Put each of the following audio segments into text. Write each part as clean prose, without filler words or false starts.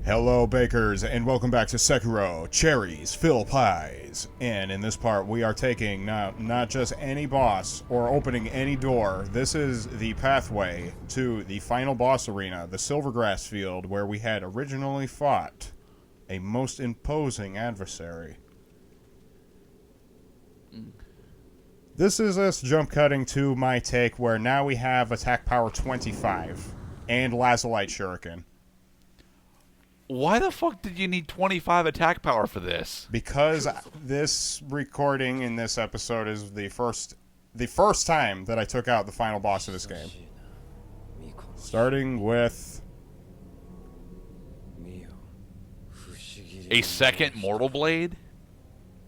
Hello bakers and welcome back to Sekiro, Cherries Fill Pies. And in this part we are taking not just any boss or opening any door. This is the pathway to the final boss arena, the Silvergrass Field, where we had originally fought a most imposing adversary. This is us jump cutting to my take where now we have attack power 25 and Lazulite Shuriken. Why the fuck did you need 25 attack power for this? Because this recording in this episode is the first time that I took out the final boss of this game. Starting with A second Mortal Blade?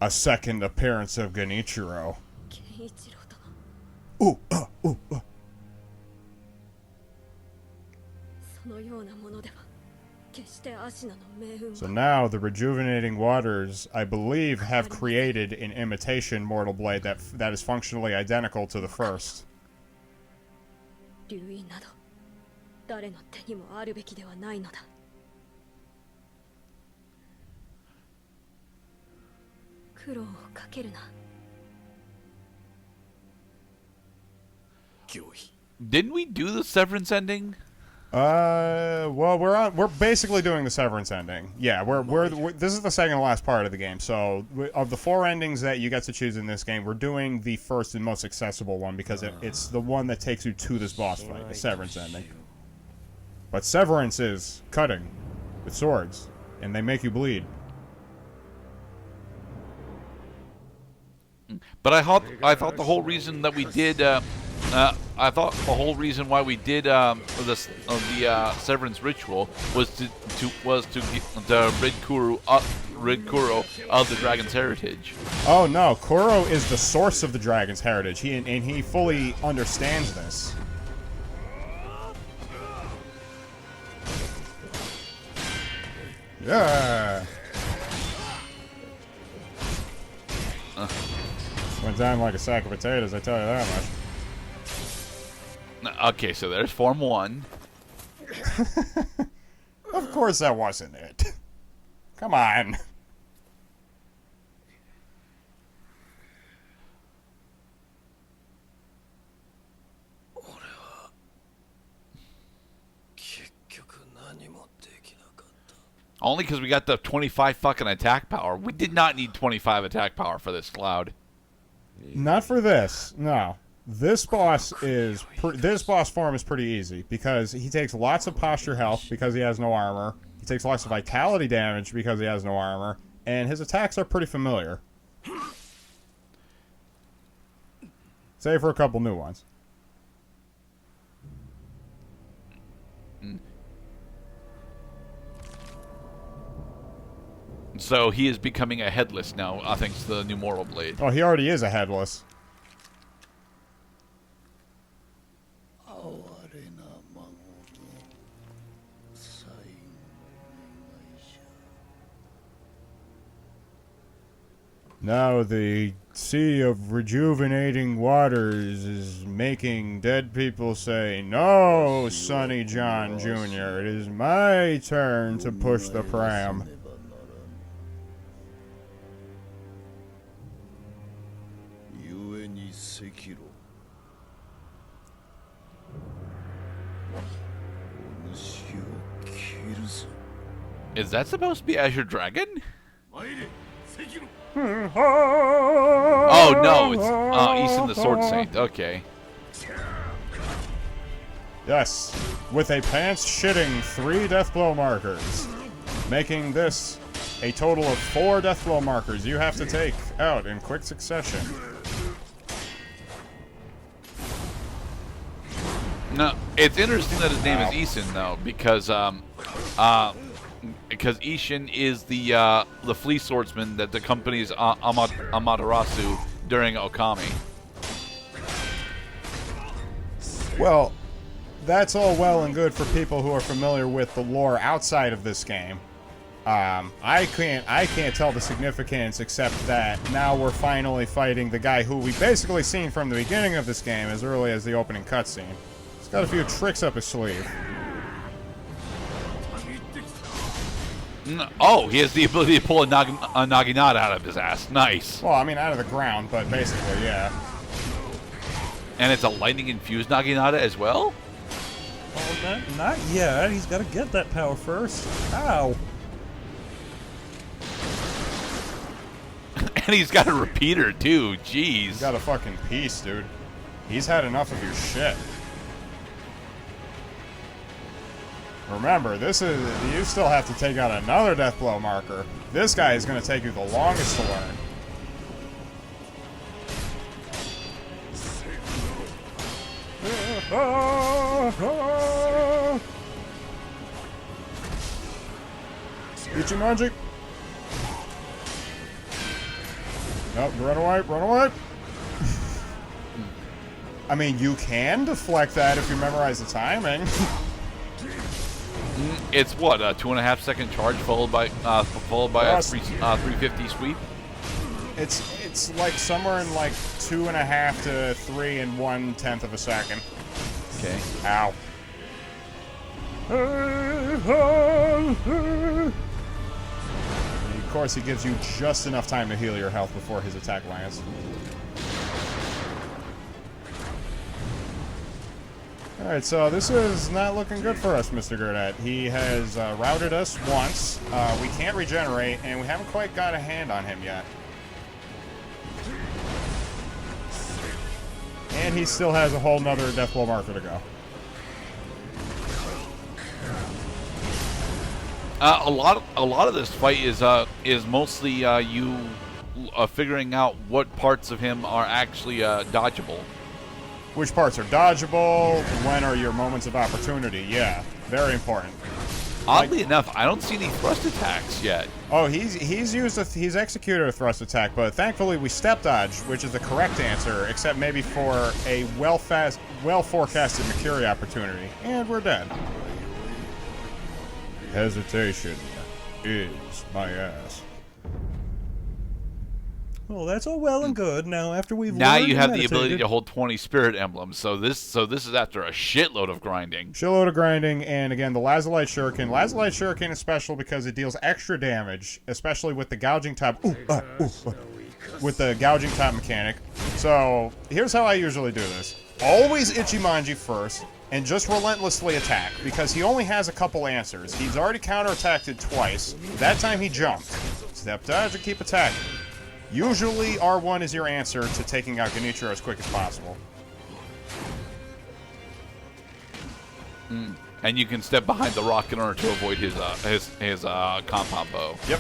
a second appearance of Genichiro. Ooh, ooh, ooh. So now the rejuvenating waters, I believe, have created an imitation Mortal Blade that is functionally identical to the first. Didn't we do the Severance ending? Well, we're basically doing the Severance ending. Yeah, this is the second to last part of the game. So, of the 4 endings that you get to choose in this game, we're doing the first and most accessible one because it's the one that takes you to this boss fight, the Severance ending. But Severance is cutting with swords, and they make you bleed. But I thought the whole reason that we did I thought the whole reason why we did the Severance ritual was to rid Kuro of the dragon's heritage. Oh no, Kuro is the source of the dragon's heritage. He fully understands this. Yeah. Went down like a sack of potatoes, I tell you that much. Okay, so there's Form 1. Of course that wasn't it. Come on. Only because we got the 25 fucking attack power. We did not need 25 attack power for this cloud. Not for this, no. This boss form is pretty easy because he takes lots of posture health because he has no armor. He takes lots of vitality damage because he has no armor, and his attacks are pretty familiar. Save for a couple new ones. So he is becoming a headless now, thanks to the new Mortal Blade. Oh, he already is a headless. Now the sea of rejuvenating waters is making dead people say, "No, Sonny John Jr., it is my turn to push the pram." Is that supposed to be Azure Dragon? Oh no, it's Isshin the Sword Saint. Okay. Yes, with a pants-shitting 3 deathblow markers, making this a total of 4 deathblow markers you have to take out in quick succession. No, it's interesting that his name is Isshin though, because Isshin is the flea swordsman that accompanies Amaterasu during Okami. Well, that's all well and good for people who are familiar with the lore outside of this game. I can't tell the significance except that now we're finally fighting the guy who we basically seen from the beginning of this game as early as the opening cutscene. He's got a few tricks up his sleeve. Oh, he has the ability to pull a Naginata out of his ass. Nice. Well, I mean, out of the ground, but basically, yeah. And it's a lightning-infused Naginata as well? Oh, not yet. He's got to get that power first. Ow. And he's got a repeater, too. Jeez. He's got a fucking piece, dude. He's had enough of your shit. Remember, this is... You still have to take out another death blow marker. This guy is going to take you the longest to learn. Isshin magic. Nope, run away, run away. I mean, you can deflect that if you memorize the timing. It's what, a 2.5 second charge followed by a 350 sweep? It's like somewhere in like 2.5 to 3 1/10 of a second. Okay. Ow. Of course, he gives you just enough time to heal your health before his attack lands. Alright, so this is not looking good for us, Mr. Gurdet. He has routed us once. We can't regenerate, and we haven't quite got a hand on him yet. And he still has a whole nother death blow marker to go. A lot of this fight is mostly you figuring out what parts of him are actually dodgeable. Which parts are dodgeable? When are your moments of opportunity? Yeah, very important. Oddly enough, I don't see any thrust attacks yet. Oh, he's executed a thrust attack, but thankfully we step dodge, which is the correct answer, except maybe for a well forecasted Makiri opportunity, and we're dead. Hesitation is my ass. Well, that's all well and good. Now, after we've Now learned you and have the ability meditated- to hold 20 spirit emblems. So this is after a shitload of grinding. Shitload of grinding, and again, the Lazulite Shuriken. Lazulite Shuriken is special because it deals extra damage, especially with the gouging top. With the gouging top mechanic. So, here's how I usually do this. Always Ichimonji first, and just relentlessly attack, because he only has a couple answers. He's already counterattacked it twice. That time he jumped. Step dodge and keep attacking. Usually, R1 is your answer to taking out Genichiro as quick as possible. And you can step behind the rock in order to avoid his compound bow. Yep.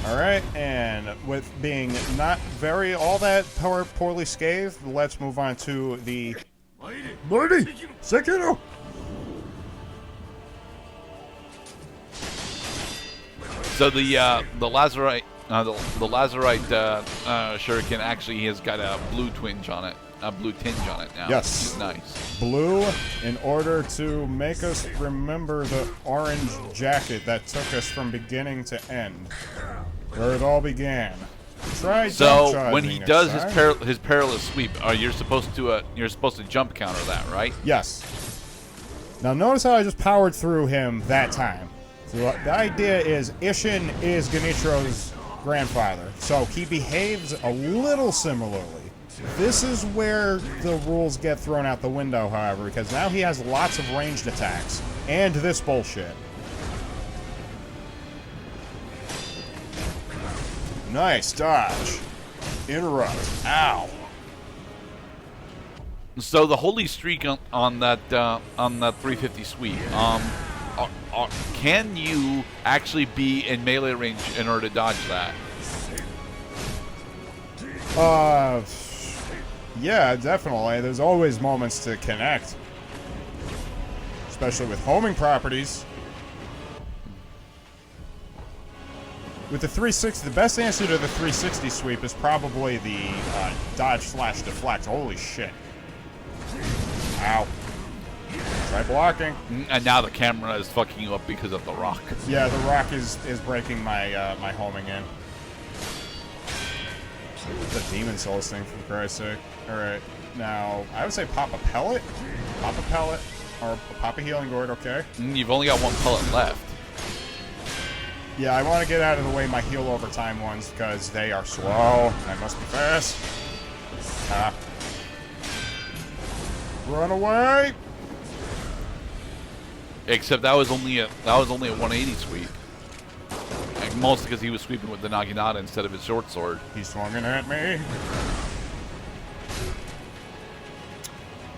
Alright, and with being not very all that poorly scathed, let's move on to the... Mighty! Sekiro! So the Lazarite Shuriken actually has got a blue tinge on it. A blue tinge on it now. Yes. Which is nice. Blue, in order to make us remember the orange jacket that took us from beginning to end. Where it all began. Try So jump when charging he next does time. his perilous sweep, you're supposed to jump counter that, right? Yes. Now notice how I just powered through him that time. So the idea is Isshin is Genichiro's grandfather, so he behaves a little similarly. This is where the rules get thrown out the window, however, because now he has lots of ranged attacks. And this bullshit. Nice dodge. Interrupt. Ow. So the holy streak on that 350 sweep. Can you actually be in melee range in order to dodge that? Yeah, definitely. There's always moments to connect. Especially with homing properties. With the 360, the best answer to the 360 sweep is probably the dodge/deflect. Holy shit. Ow. Try blocking. And now the camera is fucking you up because of the rock. Yeah, the rock is breaking my my homing in. The Demon Souls thing, for Christ's sake. Alright, now, I would say pop a pellet. Pop a pellet. Or pop a healing gourd, okay. You've only got one pellet left. Yeah, I want to get out of the way my heal over time ones because they are slow. I must be fast. Ah. Run away! Except that was only a 180 sweep. Like, mostly because he was sweeping with the Naginata instead of his short sword. He's swinging at me.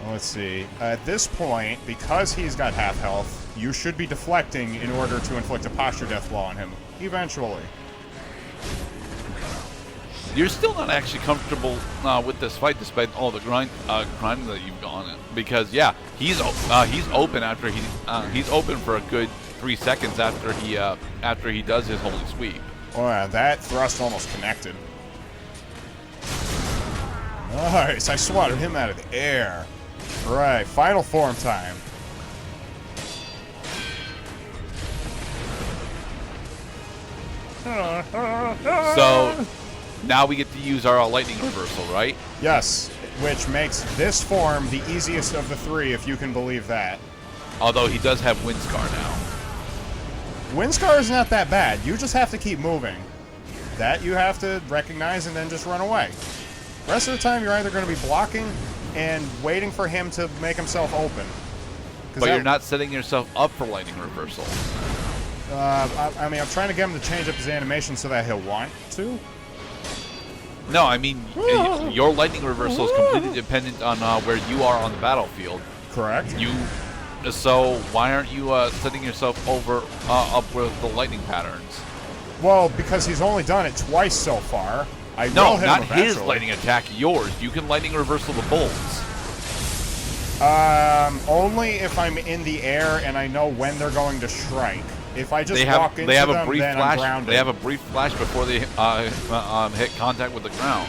Let's see. At this point, because he's got half health, you should be deflecting in order to inflict a posture death blow on him. Eventually. You're still not actually comfortable with this fight, despite all the grinding that you've gone in. Because yeah, he's open after he's open for a good 3 seconds after he does his holy sweep. Oh yeah, that thrust almost connected. Nice, I swatted him out of the air. Right, final form time. So now we get to use our lightning reversal, right? Yes, which makes this form the easiest of the three, if you can believe that. Although he does have Wind Scar now. Wind Scar is not that bad. You just have to keep moving. That you have to recognize and then just run away. Rest of the time, you're either going to be blocking and waiting for him to make himself open. But you're not setting yourself up for lightning reversal. I mean, I'm trying to get him to change up his animation so that he'll want to. No, I mean, your lightning reversal is completely dependent on where you are on the battlefield. Correct. So why aren't you setting yourself up with the lightning patterns? Well, because he's only done it twice so far. No, not his lightning attack, yours. You can lightning reversal the bolts. Only if I'm in the air and I know when they're going to strike. If I just walk into them, then I'm grounded. They have a brief flash before they hit contact with the ground.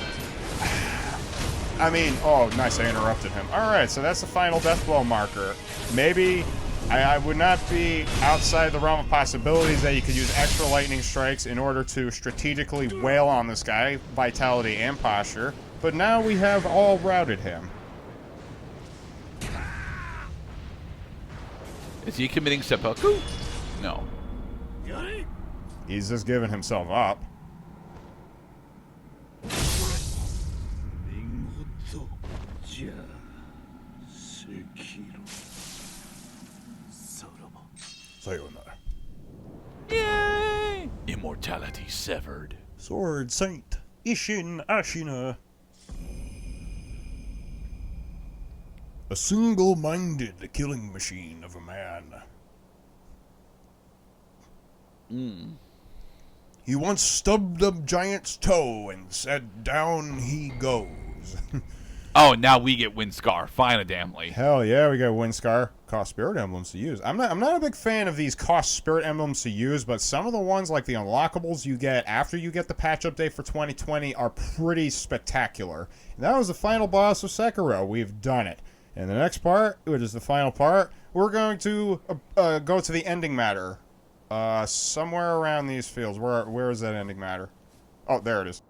I mean, oh, nice, I interrupted him. Alright, so that's the final death blow marker. Maybe I would not be outside the realm of possibilities that you could use extra lightning strikes in order to strategically wail on this guy, vitality and posture. But now we have all routed him. Is he committing seppuku? No. He's just giving himself up. Sayonara. Yay! Immortality severed. Sword Saint Isshin Ashina. A single-minded killing machine of a man. He once stubbed a giant's toe and said, "Down he goes." Oh, now we get Wind Scar, finally. Hell yeah, we got Wind Scar. Cost spirit emblems to use. I'm not a big fan of these cost spirit emblems to use, but some of the ones like the unlockables you get after you get the patch update for 2020 are pretty spectacular. And that was the final boss of Sekiro. We've done it. And the next part, which is the final part, we're going to go to the ending matter. Somewhere around these fields. Where is that ending matter? Oh, there it is.